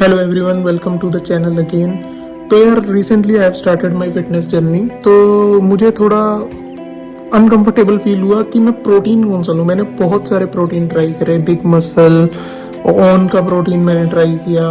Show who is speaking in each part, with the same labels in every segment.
Speaker 1: Hello everyone, welcome to the channel again. तो यार recently I have started my fitness journey. तो मुझे थोड़ा अनकंफर्टेबल फील हुआ कि मैं प्रोटीन कौन सा लूँ। मैंने बहुत सारे प्रोटीन ट्राई करे, बिग मसल, ऑन का प्रोटीन मैंने ट्राई किया,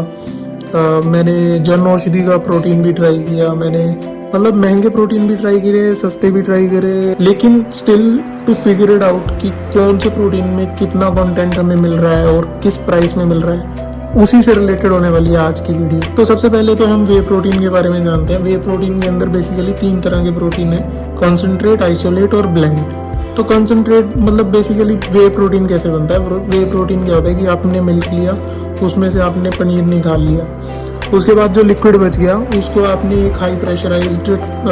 Speaker 1: मैंने जन औषधि का प्रोटीन भी ट्राई किया, मैंने मतलब महंगे प्रोटीन भी ट्राई करे, सस्ते भी ट्राई करे, लेकिन still to figure it out कि कौन से प्रोटीन में कितना कंटेंट हमें मिल रहा है और किस प्राइस में मिल रहा है, उसी से रिलेटेड होने वाली है आज की वीडियो। तो सबसे पहले तो हम वे प्रोटीन के बारे में जानते हैं। वे प्रोटीन के अंदर बेसिकली 3 तरह के प्रोटीन है, कॉन्सेंट्रेट, आइसोलेट और ब्लेंड। तो कॉन्सेंट्रेट मतलब बेसिकली वे प्रोटीन कैसे बनता है। वे प्रोटीन क्या होता है कि आपने मिल्क लिया, उसमें से आपने पनीर निकाल लिया, उसके बाद जो लिक्विड बच गया उसको आपने एक high pressurised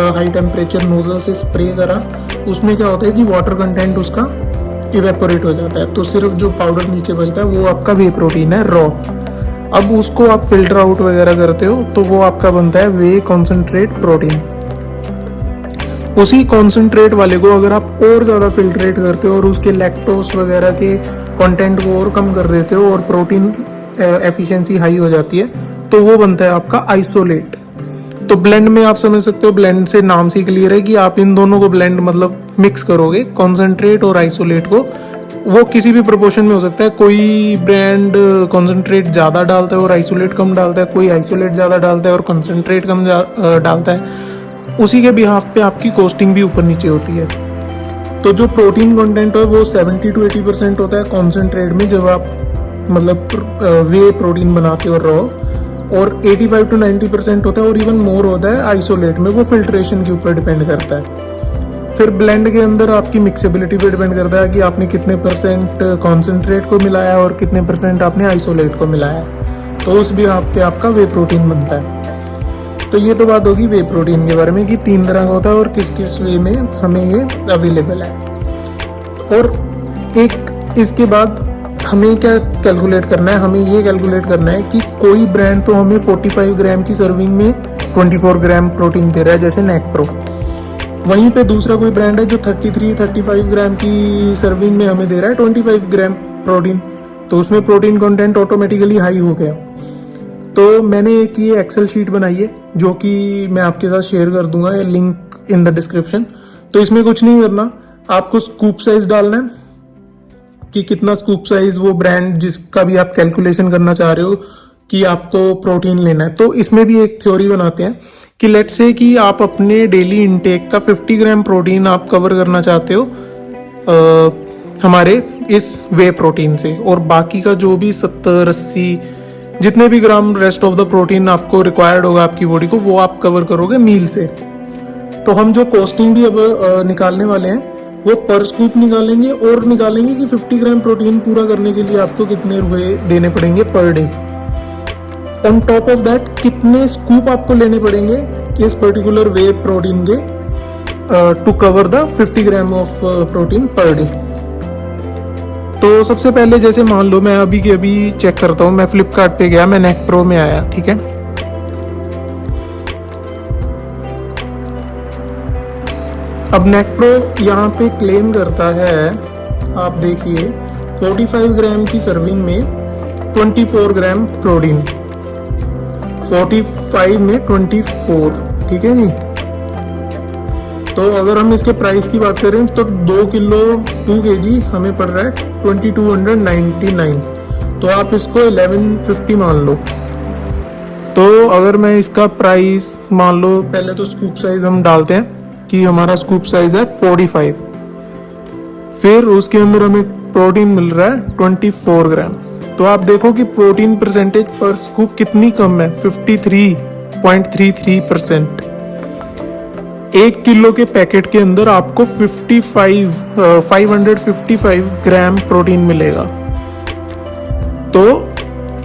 Speaker 1: high temperature nozzle से स्प्रे करा। उसमें क्या होता है कि वाटर कंटेंट उसका इवेपोरेट हो जाता है, तो सिर्फ जो पाउडर नीचे बचता है वो आपका वे प्रोटीन है, रॉ। अब उसको आप फिल्टर आउट वगैरह करते हो तो वो आपका बनता है वे कॉन्सेंट्रेट प्रोटीन। उसी कॉन्सेंट्रेट वाले को अगर आप और ज़्यादा फिल्ट्रेट करते हो और उसके लैक्टोस वगैरह के कंटेंट को और कम कर देते हो और प्रोटीन एफिशिएंसी हाई हो जाती है, तो वो बनता है आपका आइसोलेट। तो ब्लेंड में आप समझ सकते हो, ब्लेंड से नाम से क्लियर है कि आप इन दोनों को ब्लेंड मतलब मिक्स करोगे, कॉन्सेंट्रेट और आइसोलेट को। वो किसी भी प्रोपोर्शन में हो सकता है। कोई ब्रांड कॉन्सेंट्रेट ज़्यादा डालता है और आइसोलेट कम डालता है, कोई आइसोलेट ज़्यादा डालता है और कॉन्सेंट्रेट कम डालता है। उसी के बिहाफ पे आपकी कॉस्टिंग भी ऊपर नीचे होती है। तो जो प्रोटीन कंटेंट है वो 70 to 80% होता है कॉन्सेंट्रेट में, जब आप मतलब वे प्रोटीन बनाते हो रॉ, और 85 to 90% होता है और इवन मोर होता है आइसोलेट में। वो फिल्ट्रेशन के ऊपर डिपेंड करता है। फिर ब्लेंड के अंदर आपकी मिक्सेबिलिटी पे डिपेंड करता है कि आपने कितने परसेंट कॉन्सेंट्रेट को मिलाया और कितने परसेंट आपने आइसोलेट को मिलाया, तो उस भी आप पे आपका वे प्रोटीन बनता है। तो ये तो बात होगी वे प्रोटीन के बारे में कि 3 तरह का होता है और किस किस वे में हमें ये अवेलेबल है। और एक इसके बाद हमें क्या कैलकुलेट करना है, हमें ये कैलकुलेट करना है कि कोई ब्रांड तो हमें 45 ग्राम की सर्विंग में 24 ग्राम प्रोटीन दे रहा है, जैसे नेकप्रो। वहीं पे दूसरा कोई ब्रांड है जो 33-35 ग्राम की सर्विंग में हमें दे रहा है 25 ग्राम प्रोटीन, तो उसमें प्रोटीन कंटेंट ऑटोमेटिकली हाई हो गया। तो मैंने एक ये एक्सेल शीट बनाई है जो कि मैं आपके साथ शेयर कर दूंगा, लिंक इन द डिस्क्रिप्शन। तो इसमें कुछ नहीं करना, आपको स्कूप साइज डालना है कि कितना स्कूप साइज वो ब्रांड जिसका भी आप कैलकुलेशन करना चाह रहे हो कि आपको प्रोटीन लेना है। तो इसमें भी एक थ्योरी बनाते हैं कि लेट्स से कि आप अपने डेली इनटेक का 50 ग्राम प्रोटीन आप कवर करना चाहते हो हमारे इस वे प्रोटीन से, और बाकी का जो भी 70-80 जितने भी ग्राम रेस्ट ऑफ द प्रोटीन आपको रिक्वायर्ड होगा आपकी बॉडी को, वो आप कवर करोगे मील से। तो हम जो कॉस्टिंग भी अब निकालने वाले हैं वो पर स्कूप निकालेंगे और निकालेंगे कि 50 ग्राम प्रोटीन पूरा करने के लिए आपको कितने रुपए देने पड़ेंगे per day. On top of that कितने स्कूप आपको लेने पड़ेंगे इस पर्टिकुलर वे प्रोटीन के to cover the 50 gram of protein per day. तो सबसे पहले जैसे मान लो मैं अभी के अभी चेक करता हूँ, मैं फ्लिपकार्ट पे गया, मैं नेकप्रो में आया, ठीक है। अब नेकप्रो यहाँ पे क्लेम करता है, आप देखिए 45 ग्राम की सर्विंग में 24 ग्राम प्रोटीन, 45 में 24, ठीक है जी। तो अगर हम इसके प्राइस की बात करें तो 2 kg हमें पड़ रहा है 2299। तो आप इसको 1150 मान लो। तो अगर मैं इसका प्राइस मान लो, पहले तो स्कूप साइज हम डालते हैं कि हमारा स्कूप साइज है 45, फिर उसके अंदर हमें प्रोटीन मिल रहा है 24 ग्राम। तो आप देखो कि प्रोटीन परसेंटेज पर स्कूप कितनी कम है, 53.33%। 1 किलो के पैकेट के अंदर आपको 555 ग्राम प्रोटीन मिलेगा। तो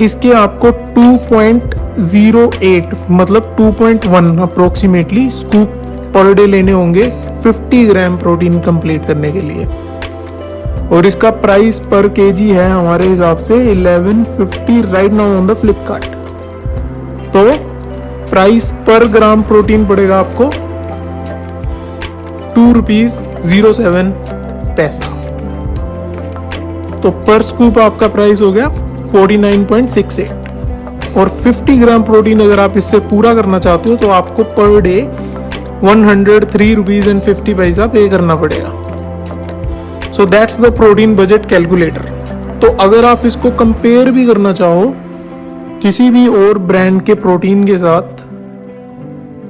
Speaker 1: इसके आपको 2.08 मतलब 2.1 अप्रोक्सीमेटली स्कूप पर डे लेने होंगे 50 ग्राम प्रोटीन कंप्लीट करने के लिए। और इसका प्राइस पर केजी है हमारे हिसाब से 1150 right now on the Flipkart. तो प्राइस पर ग्राम प्रोटीन पड़ेगा आपको 2.07 रुपीज। तो पर स्कूप आपका प्राइस हो गया 49.68। और 50 ग्राम प्रोटीन अगर आप इससे पूरा करना चाहते हो तो आपको पर डे 103 रुपीज एंड 50 पैसा पे करना पड़ेगा। So that's the protein budget calculator. तो अगर आप इसको कंपेयर भी करना चाहो किसी भी और ब्रांड के प्रोटीन के साथ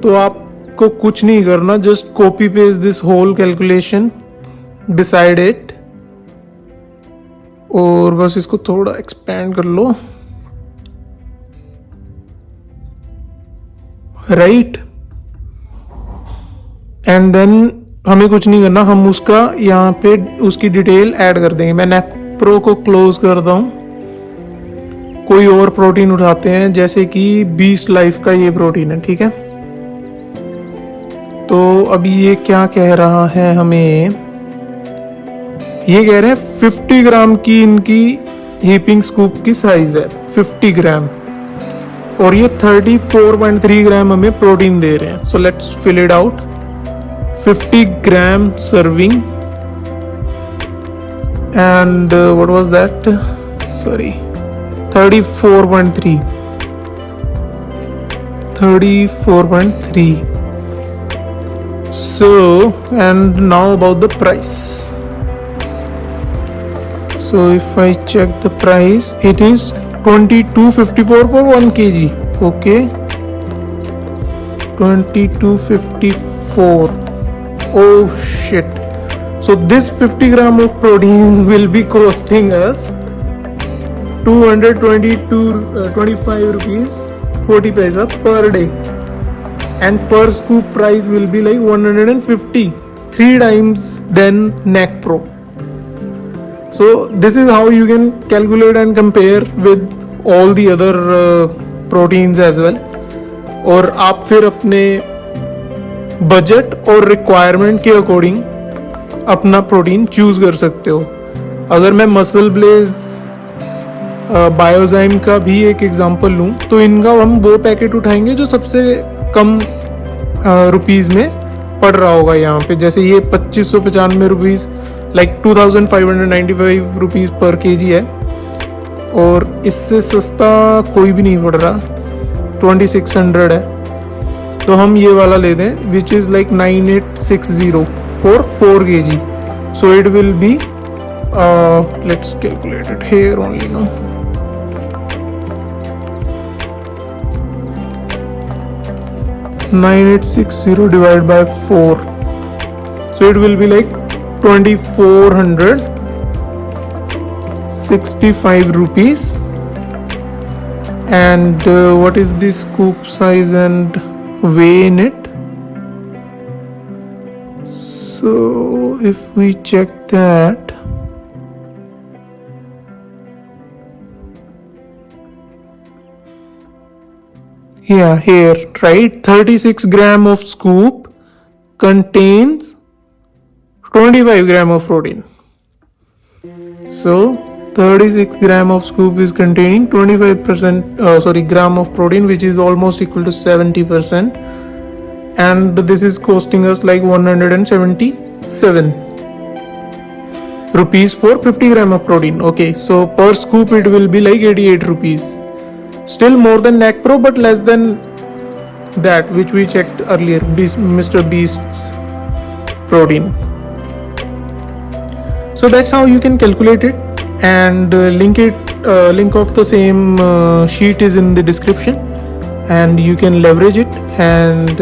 Speaker 1: तो आपको कुछ नहीं करना, just copy paste this whole calculation beside it और बस इसको थोड़ा एक्सपेंड कर लो, राइट। एंड देन हमें कुछ नहीं करना, हम उसका यहाँ पे उसकी डिटेल ऐड कर देंगे। मैं नेप्रो को क्लोज करता हूँ, कोई और प्रोटीन उठाते हैं जैसे कि बीस्ट लाइफ का ये प्रोटीन है, ठीक है। तो अभी ये क्या कह रहा है हमें, ये कह रहे हैं 50 ग्राम की इनकी हीपिंग स्कूप की साइज है 50 ग्राम और ये 34.3 ग्राम हमें प्रोटीन दे रहे हैं। So let's fill it out. 50 gram serving and what was that, sorry 34.3 so and now about the price. So if I check the price, it is 22.54 for 1 kg. Okay, 22.54. Oh shit. So this 50 gram of protein will be costing us 225 rupees 40 paisa per day, and per scoop price will be like 150, 3 times than NACPRO. So this is how you can calculate and compare with all the other proteins as well. और आप फिर अपने budget और requirement के according अपना protein choose कर सकते हो। अगर मैं मसल ब्लेज बायोजाइम का भी एक एग्जांपल लूँ तो इनका हम वो पैकेट उठाएंगे जो सबसे कम रुपीज़ में पड़ रहा होगा यहाँ पे। जैसे ये 2595 रुपीज़ लाइक 2595 रुपीज़ पर केजी है और इससे सस्ता कोई भी नहीं पड़ रहा, 2600 है। तो हम ये वाला ले दें which is like 9860 for 4 kg. So it will be let's calculate it here only no. 9860 divided by 4, so it will be like 2465 rupees. And what is the scoop size and weigh in it? So if we check that, yeah, here, right, 36 gram of scoop contains 25 gram of protein. So 36 gram of scoop is containing 25% gram of protein, which is almost equal to 70%, and this is costing us like 177 rupees for 50 gram of protein. Okay, so per scoop it will be like 88 rupees. Still more than NACPRO, but less than that which we checked earlier, Mr. Beast's protein. So that's how you can calculate it, and link of the same sheet is in the description, and you can leverage it, and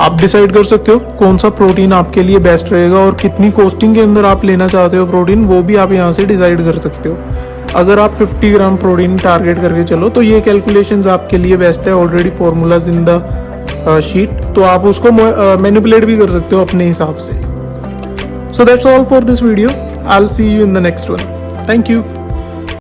Speaker 1: आप decide कर सकते हो कौन सा protein आपके लिए best रहेगा और कितनी कॉस्टिंग के अंदर आप लेना चाहते हो प्रोटीन, वो भी आप यहाँ से डिसाइड कर सकते हो। अगर आप 50 ग्राम प्रोटीन टारगेट करके चलो तो ये कैलकुलेशंस आपके लिए बेस्ट है, already formulas in the sheet, तो आप उसको मैनिपुलेट भी कर सकते हो अपने हिसाब से। So that's all for this video, I will see you in the next one. Thank you.